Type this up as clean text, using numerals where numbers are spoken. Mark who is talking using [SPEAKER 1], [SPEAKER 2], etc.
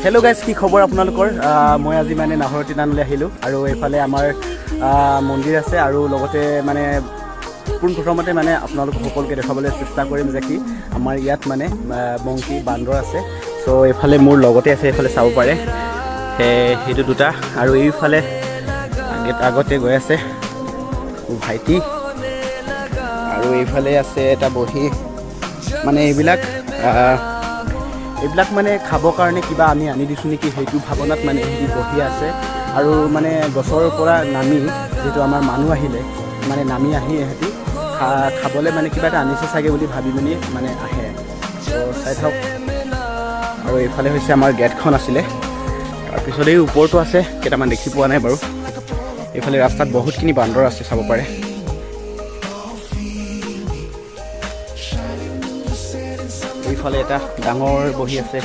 [SPEAKER 1] Hello' guys, কি খবৰ আপোনালোকৰ? মই আজি মানে নাহৰতি নানলৈ আহিলোঁ আৰু এইফালে আমাৰ মন্দিৰ আছে আৰু লগতে মানে পোনপ্ৰথমতে মানে আপোনালোকক সকলোকে দেখাবলৈ চেষ্টা কৰিম যে কি আমাৰ ইয়াত মানে মংকি বান্দৰ আছে। চ' এইফালে মোৰ লগতে আছে, এইফালে চাব পাৰে সেইটো দুটা আৰু এইফালে আগতে গৈ আছে মোৰ ভাইটি আৰু এইফালে আছে এটা বহি। মানে এইবিলাক মানে খাবৰ কাৰণে কিবা আমি আনি দিছোঁ নেকি সেইটো ভাৱনাত মানে সিহঁতি বহি আছে আৰু মানে গছৰ পৰা নামি যিহেতু আমাৰ মানুহ আহিলে মানে নামি আহি সিহঁতি খাবলৈ মানে কিবা এটা আনিছে চাগে বুলি ভাবি মেলি মানে আহে। ত' চাই থাকক। আৰু এইফালে হৈছে আমাৰ গেটখন আছিলে, তাৰপিছত এই ওপৰতো আছে, কেইটামান দেখি পোৱা নাই বাৰু। এইফালে ৰাস্তাত বহুতখিনি বান্দৰ আছে, চাব পাৰে। এইফালে এটা ডাঙৰ বহি আছে।